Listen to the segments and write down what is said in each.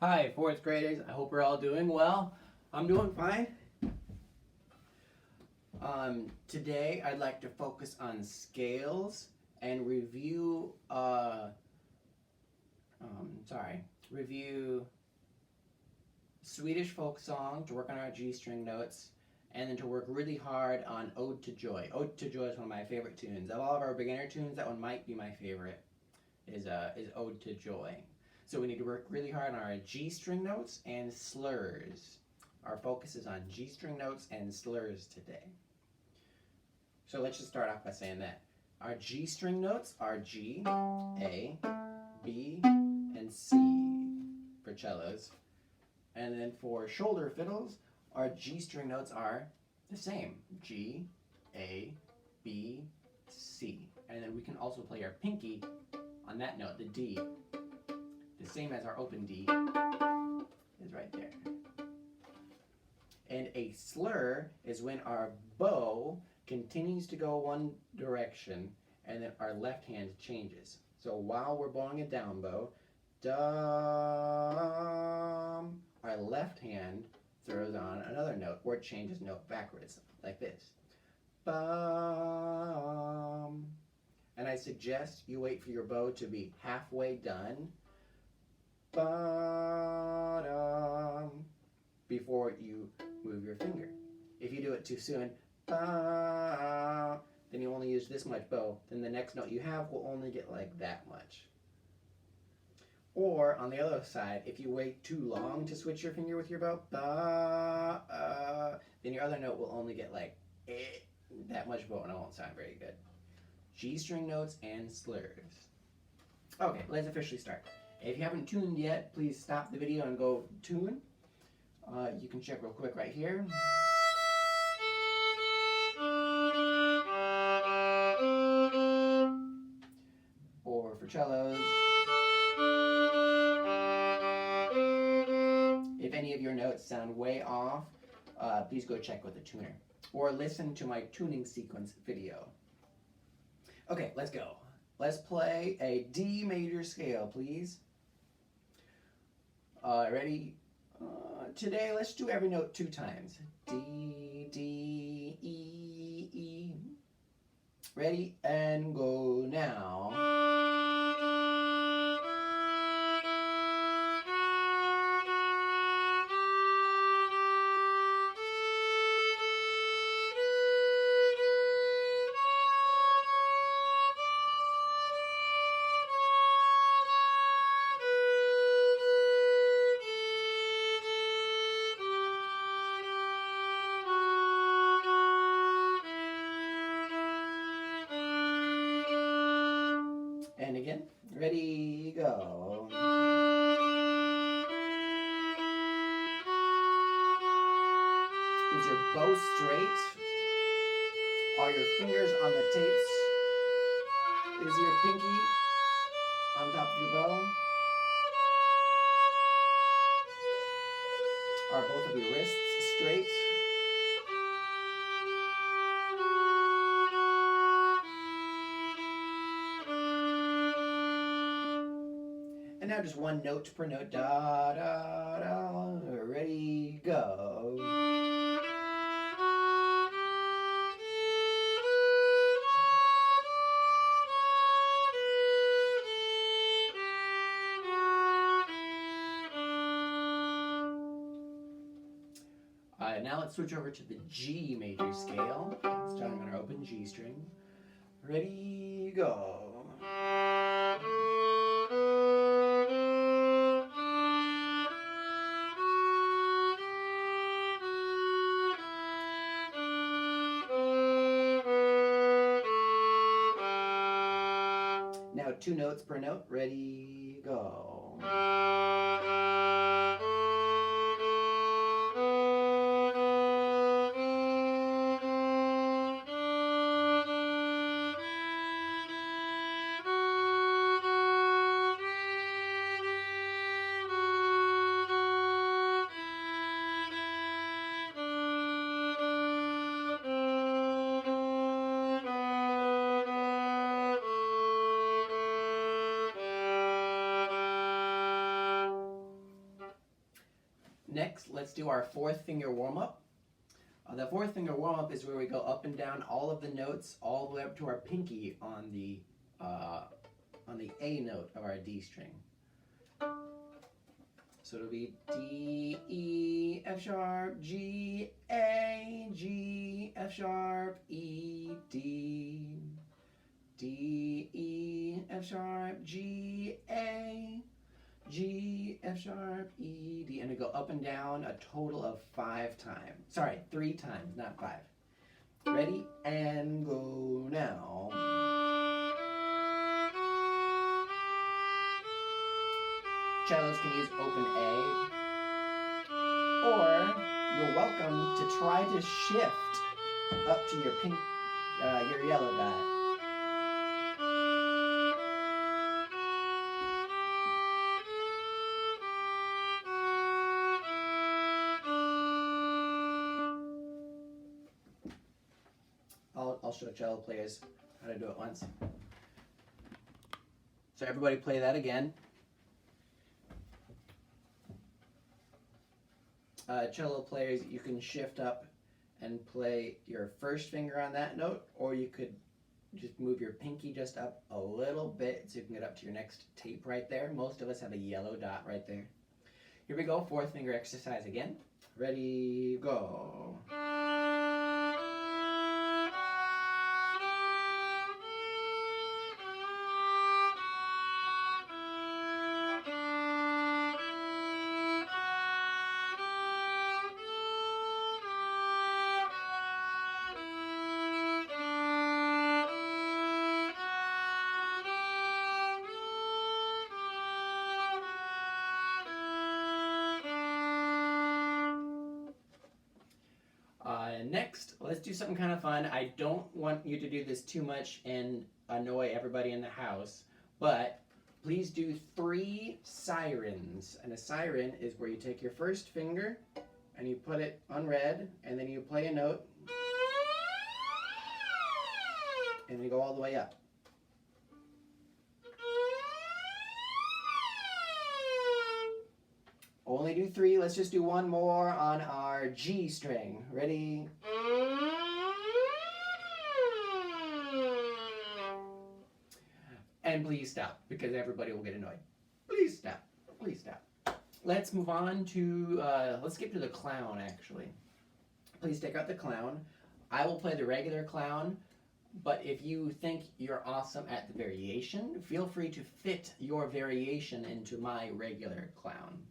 Hi, fourth graders. I hope we're all doing well. I'm doing fine. Today I'd like to focus on scales and review Swedish folk song to work on our G string notes, and then to work really hard on Ode to Joy. Ode to Joy is one of my favorite tunes. Of all of our beginner tunes, that one might be my favorite. Is Ode to Joy. So we need to work really hard on our G string notes and slurs. Our focus is on G string notes and slurs today. So let's just start off by saying that our G string notes are G, A, B, and C for cellos. And then for shoulder fiddles, our G string notes are the same, G, A, B, C. And then we can also play our pinky on that note, the D. The same as our open D is right there. And a slur is when our bow continues to go one direction and then our left hand changes. So while we're bowing a down bow, dum, our left hand throws on another note or it changes note backwards, like this. Bum. And I suggest you wait for your bow to be halfway done, ba-dum, before you move your finger. If you do it too soon, ba, then you only use this much bow, then the next note you have will only get like that much. Or on the other side, if you wait too long to switch your finger with your bow, ba, then your other note will only get like that much bow and it won't sound very good. G string notes and slurs. Okay, let's officially start. If you haven't tuned yet, please stop the video and go tune. You can check real quick right here. Or for cellos. If any of your notes sound way off, please go check with the tuner. Or listen to my tuning sequence video. Okay, let's go. Let's play a D major scale, please. Ready? Today, let's do every note 2 times. D, D, E, E. Ready? And go now. And again, ready, go. Is your bow straight? Are your fingers on the tapes? Is your pinky on top of your bow? Are both of your wrists straight? And now just one note per note. Da, da, da. Ready, go. Now let's switch over to the G major scale, starting on our open G string. Ready, go. Now 2 notes per note. Ready, go. Next, let's do our fourth finger warm-up. The fourth finger warm-up is where we go up and down all of the notes all the way up to our pinky on the A note of our D string. So it'll be D, E, F sharp, G, A, G, F sharp, E, D. D, E, F sharp, G, A, G, F sharp, E, D. And we go up and down a total of 5 times. Sorry, 3 times, not 5. Ready? And go now. Cellos can use open A, or you're welcome to try to shift up to your pink, your yellow dot. I'll show cello players how to do it once. So everybody play that again. Cello players, you can shift up and play your first finger on that note, or you could just move your pinky just up a little bit so you can get up to your next tape right there. Most of us have a yellow dot right there. Here we go, fourth finger exercise again. Ready, go. Next, let's do something kind of fun. I don't want you to do this too much and annoy everybody in the house, but please do 3 sirens. And a siren is where you take your first finger and you put it on red, and then you play a note, and you go all the way up. Only do 3. Let's just do one more on our G string. Ready? And please stop, because everybody will get annoyed. Please stop. Please stop. Let's move on to, let's skip to the clown, actually. Please take out the clown. I will play the regular clown, but if you think you're awesome at the variation, feel free to fit your variation into my regular clown.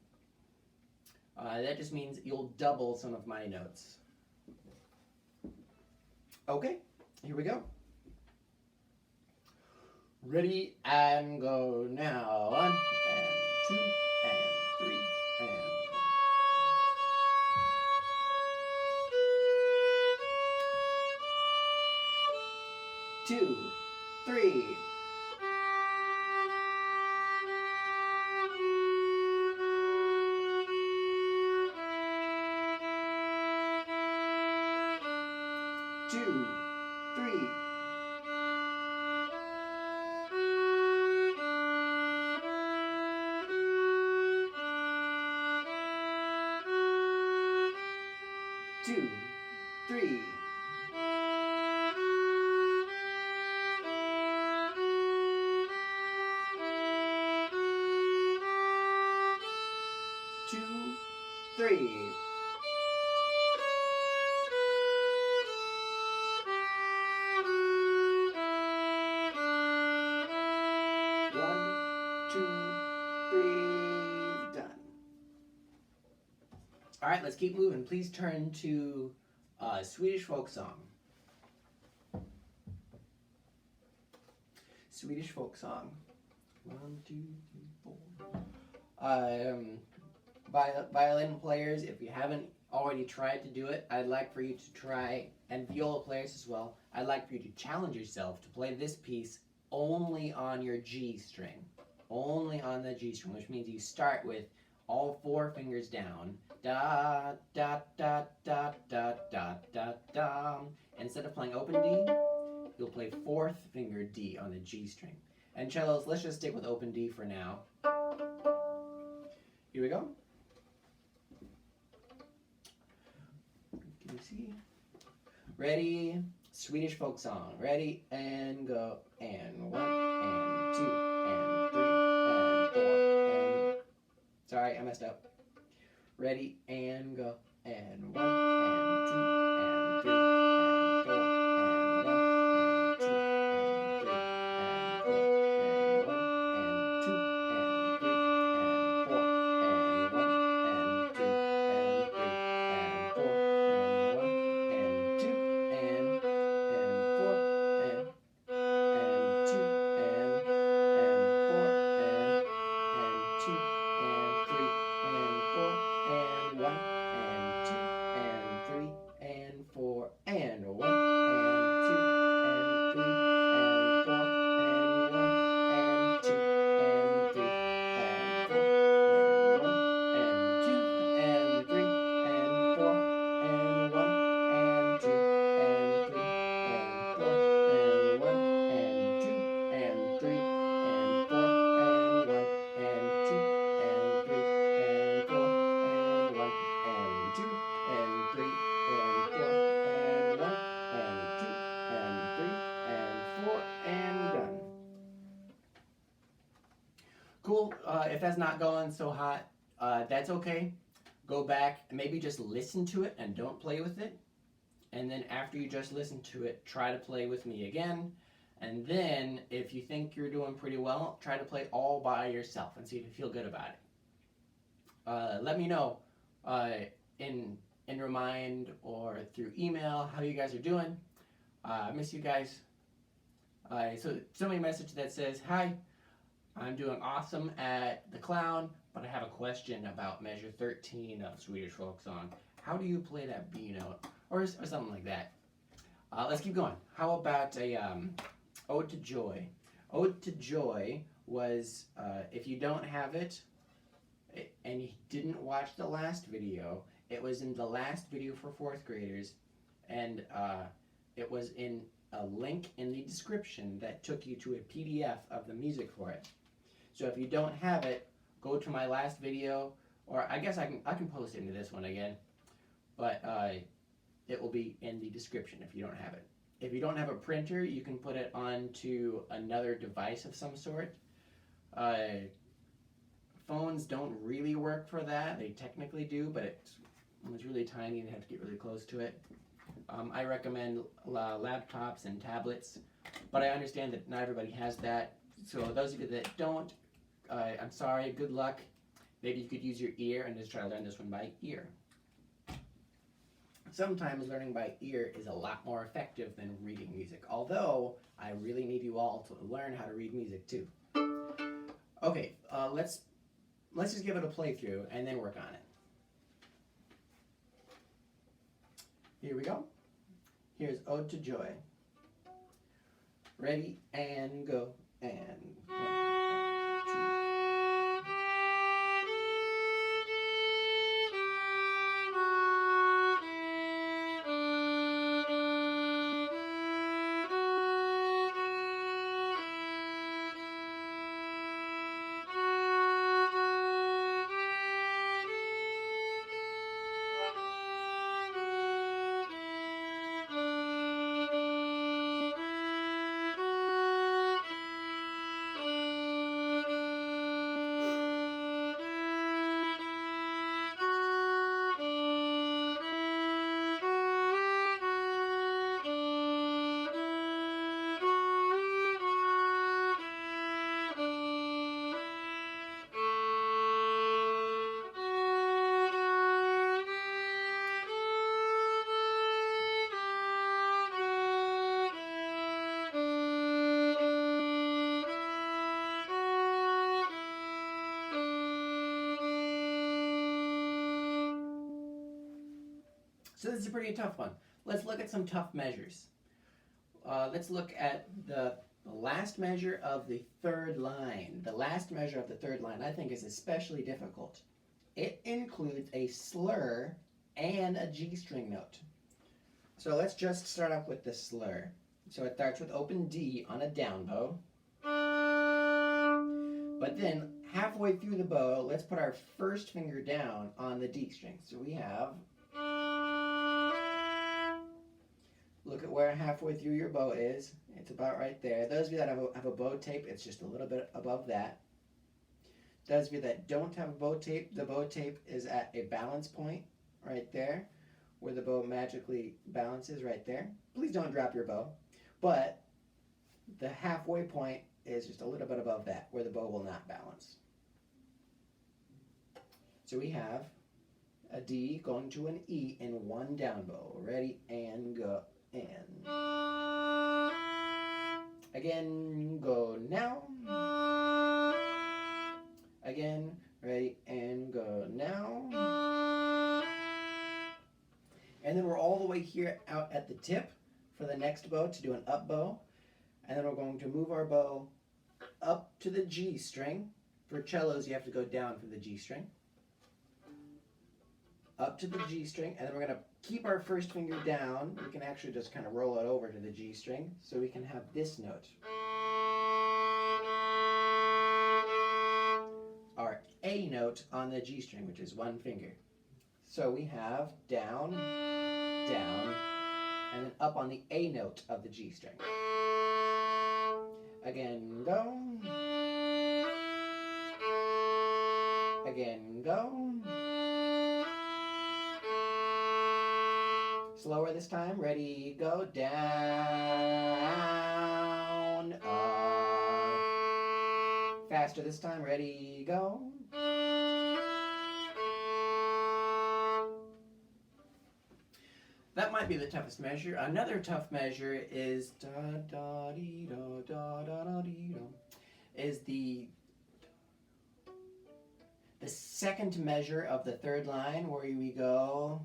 That just means you'll double some of my notes. Okay, here we go. Ready and go now. 1 and 2 and 3 and 1. 2, 3. 2, 3. 2, 3. 2, 3. 1, 2, 3, done. All right, let's keep moving. Please turn to Swedish folk song. Swedish folk song. 1, 2, 3, 4. Violin players, if you haven't already tried to do it, I'd like for you to try, and viola players as well, I'd like for you to challenge yourself to play this piece only on your G string. Only on the G string, which means you start with all 4 fingers down. Da, da, da, da, da, da, da, da. Instead of playing open D, you'll play 4th finger D on the G string. And cellos, let's just stick with open D for now. Here we go. see. Ready? Swedish folk song. Ready and go. And 1 and 2 and 3 and 4 and... Sorry, I messed up. Ready and go. And 1 and 2 and 3 and 4 and 1 and 2 and 3 and 4 and 1 and 2 and 3 and 4 and 1 and 2 and 3 and 4 and 1 and 2 and 4 and 2 and 4 and 2 and 3 and 4 and 1 and 2 and 3 and 4 and 1 and 2 and 3 and 4 and 1 and 2 and 3 and 4 and 1 and 2 and 3 and 4 and 1 and 2 and 3 and 4 and 1 and 2 and 3 and 4 and 1 and 2 and 3 and 4 and 1 and 2 and 3 and 4 and 1 and 2 and 3 and 4 and done. Cool. If that's not going so hot, that's okay. Go back and maybe just listen to it and don't play with it. And then after you just listen to it, try to play with me again. And then if you think you're doing pretty well, try to play all by yourself and see if you feel good about it. Let me know in Remind or through email how you guys are doing. I miss you guys. So send me a message that says, hi, I'm doing awesome at the clown, but I have a question about measure 13 of Swedish folk song. How do you play that B note? Or something like that. Let's keep going. How about a Ode to Joy? Ode to Joy was, if you don't have it, and you didn't watch the last video, it was in the last video for 4th graders, and it was in a link in the description that took you to a PDF of the music for it. So if you don't have it, go to my last video, or I guess I can post it into this one again, but it will be in the description if you don't have it. If you don't have a printer, you can put it onto another device of some sort. Phones don't really work for that. They technically do, but when it's really tiny, you have to get really close to it. I recommend laptops and tablets, but I understand that not everybody has that. So those of you that don't, I'm sorry, good luck. Maybe you could use your ear and just try to learn this one by ear. Sometimes learning by ear is a lot more effective than reading music, although I really need you all to learn how to read music too. Okay, let's just give it a playthrough and then work on it. Here we go. Here's Ode to Joy. Ready and go. And 1 and 2. So this is a pretty tough one. Let's look at some tough measures. Let's look at the last measure of the 3rd line. The last measure of the 3rd line I think is especially difficult. It includes a slur and a G string note. So let's just start up with the slur. So it starts with open D on a down bow. But then halfway through the bow, let's put our first finger down on the D string. So we have Look at where halfway through your bow is. It's about right there. Those of you that have a bow tape, it's just a little bit above that. Those of you that don't have a bow tape, the bow tape is at a balance point right there, where the bow magically balances right there. Please don't drop your bow. But the halfway point is just a little bit above that, where the bow will not balance. So we have a D going to an E in one down bow. Ready, and go, and. Again, go now. Again, ready, and go now. And then we're all the way here out at the tip for the next bow to do an up bow. And then we're going to move our bow up to the G string. For cellos, you have to go down for the G string. Up to the G string, and then we're going to keep our first finger down. We can actually just kind of roll it over to the G string so we can have this note. Our A note on the G string, which is one finger. So we have down, down, and then up on the A note of the G string. Again, go. Again, go. Slower this time. Ready, go. Down, up. Faster this time. Ready, go. That might be the toughest measure. Another tough measure is da da dee do da da da dee do. Is the second measure of the third line, where we go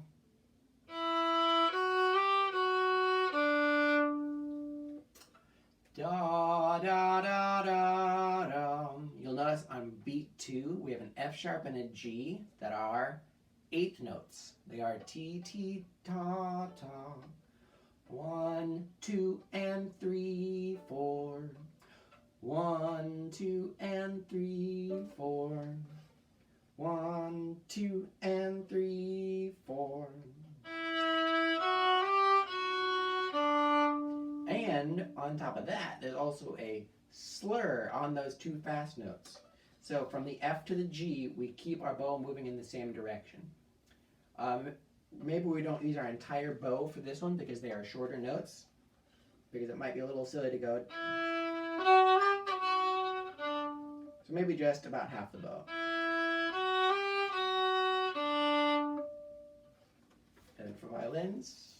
da da da da da. You'll notice on beat 2 we have an F sharp and a G that are eighth notes. They are T, T, ta, ta. 1, 2, and 3, 4. 1, 2, and 3, 4. 1, 2, and 3, 4. And on top of that, there's also a slur on those two fast notes. So from the F to the G, we keep our bow moving in the same direction. Maybe we don't use our entire bow for this one because they are shorter notes, because it might be a little silly to go. So maybe just about half the bow. And for violins.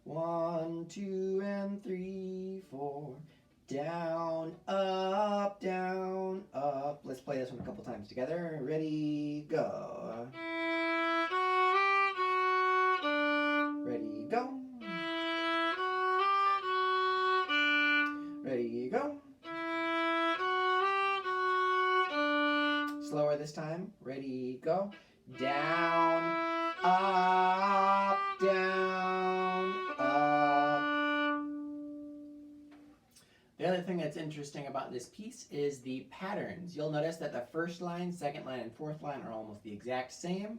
One, 2, and 3, 4. Down, up, down, up. Let's play this one a couple times together. Ready, go. Ready, go. Ready, go. Slower this time. Ready, go. Down, up, down, up. The other thing that's interesting about this piece is the patterns. You'll notice that the first line, second line, and fourth line are almost the exact same,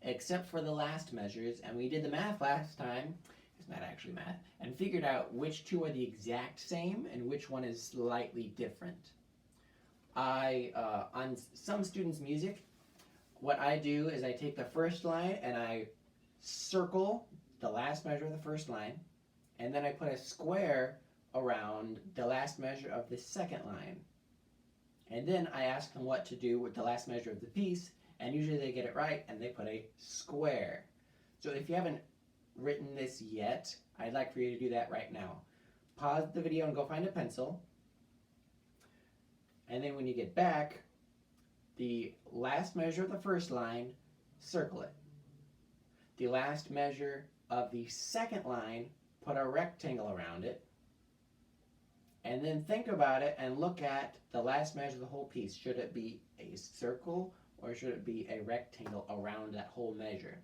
except for the last measures. And we did the math last time, it's not actually math, and figured out which two are the exact same and which one is slightly different. On some students' music, what I do is I take the first line and I circle the last measure of the first line, and then I put a square around the last measure of the second line. And then I ask them what to do with the last measure of the piece, and usually they get it right and they put a square. So if you haven't written this yet, I'd like for you to do that right now. Pause the video and go find a pencil. And then when you get back, the last measure of the first line, circle it. The last measure of the second line, put a rectangle around it. And then think about it and look at the last measure of the whole piece. Should it be a circle or should it be a rectangle around that whole measure?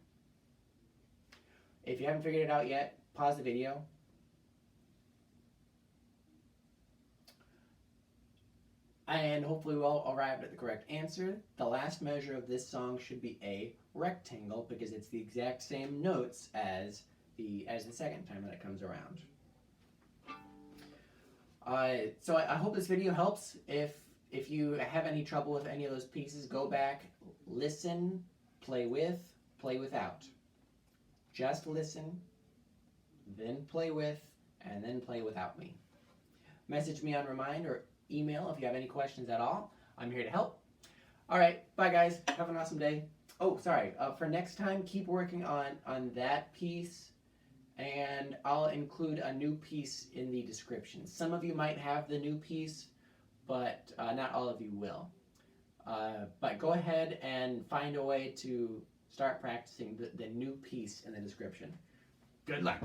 If you haven't figured it out yet, pause the video. And hopefully we all arrived at the correct answer. The last measure of this song should be a rectangle because it's the exact same notes as the second time that it comes around. So I hope this video helps. If you have any trouble with any of those pieces, go back, listen, play with, play without. Just listen, then play with, and then play without me. Message me on Remind or email if you have any questions at all. I'm here to help. All right, bye guys. Have an awesome day. Oh, sorry. For next time, keep working on that piece, and I'll include a new piece in the description. Some of you might have the new piece, but not all of you will. But go ahead and find a way to start practicing the new piece in the description. Good luck.